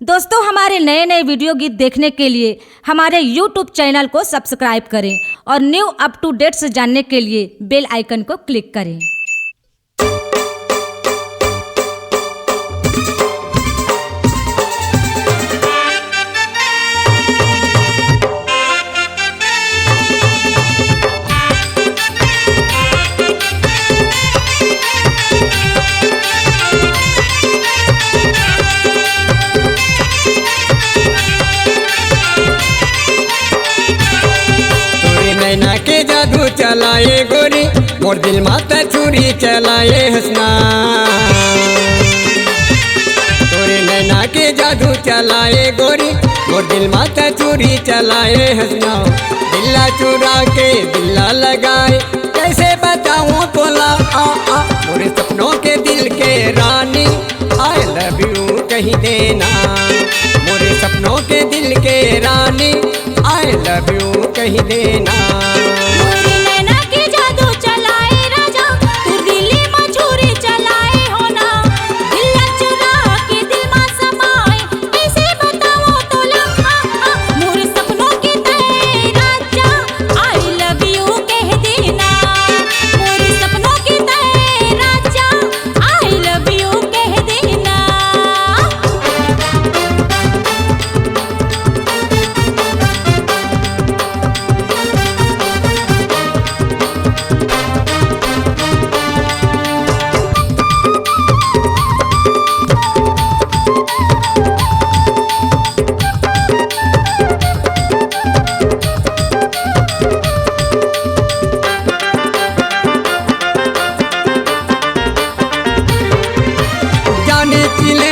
दोस्तों, हमारे नए नए वीडियो गीत देखने के लिए हमारे YouTube चैनल को सब्सक्राइब करें और न्यू अप टू डेट्स जानने के लिए बेल आइकन को क्लिक करें। नैना के जादू चलाए गोरी मोर दिल माता चूरी चलाए हंसना। तोरे नैना के जादू चलाए गोरी मोर दिल माता चूरी चलाए हंसना। दिल्ला चुरा के दिल्ला लगाए कैसे बताऊं तोला मोरे सपनों के दिल के रानी आई लव यू कहीं देना। मोरे सपनों के दिल के रानी आई लव यू कहीं देना।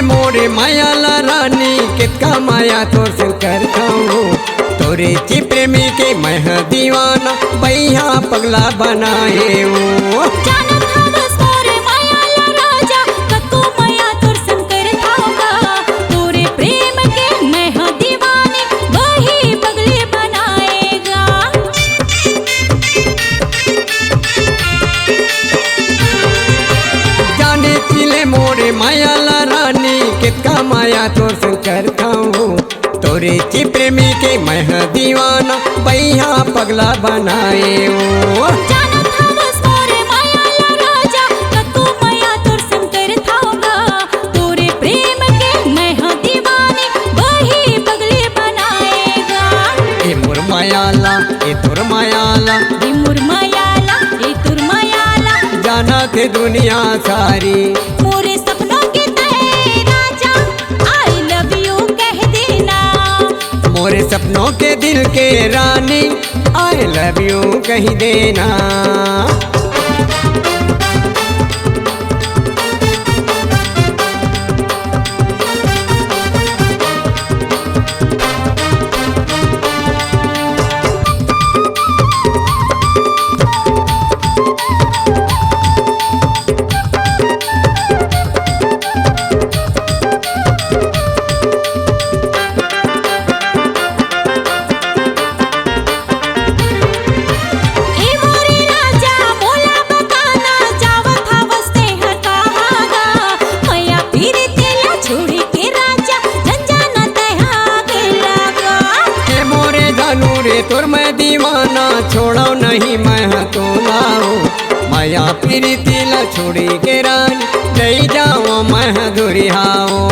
मोरे माया ला रानी कितना माया तोर से करता हूँ। तोरे ची प्रेमी के मैं दीवाना भैया पगला बनाए हूँ। मोरे माया ला रानी कितना माया तोर से करता हूँ। तोरे ची प्रेमी के मैं दीवाना भैया पगला बनाए हूँ। मायाला ए तुर मायाला ए मुर मायाला ए तुर मायाला जाना थे दुनिया सारी मोरे सपनों के तय राजा आई लव यू कह देना। मोरे सपनों के दिल के रानी आई लव यू कह देना। तोर मैं दीवाना छोड़ो नहीं मैं तो लाओ माया प्रीति ला छोड़ी के रानी ले जाओ मैं दुरिहाओ।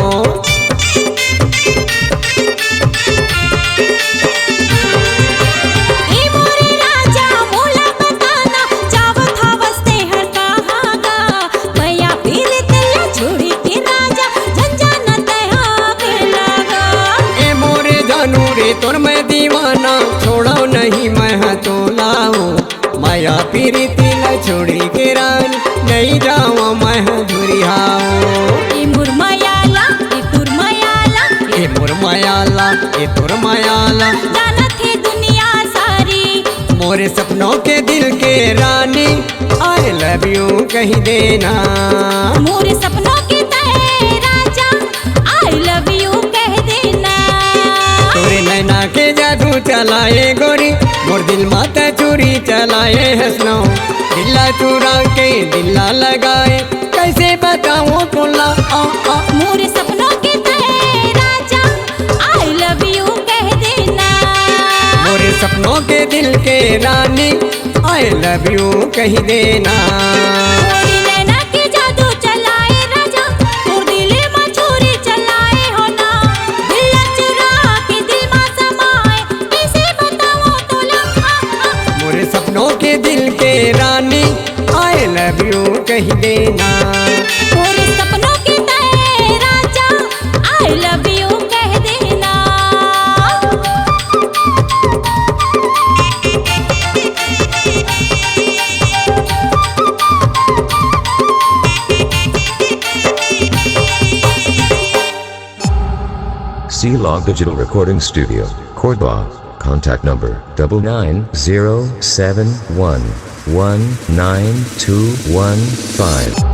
तोर मैं दीवाना छोड़ो नहीं मैं तो लाओ माया प्रीति ला छोड़ी के रानी नहीं जाओ मैं दुरिहाओ। ए मुर मायाला ए तुर मायाला ए मुर मायाला ए तुर मायाला जाना थे दुनिया सारी मोरे सपनों के दिल के रानी आई लव यू कहीं देना। मोरे सपनों के तय राजा आई लव यू कह देना। तोरे नैना के जादू चलाए गोरी मोर दिल माता चूरी चलाए हंसना। दिल्ला चुरा के दिल्ला लगाए कैसे बताऊं तोला मोरे सपनों के तय Raja Rani I love you कह देना। गोरी नैना के जादू चलाए राजा, तोर दिल में छुरी चलाए हो ना। दिल चुरा के दिल में समाए, कैसे बताऊं तोला मोरे सपनों के दिल के रानी आई लव यू कह देना। मोरे सपनों के तय राजा, आई लव यू कह देना। C-Log Digital Recording Studio, Cordoba. Contact number 99071192115.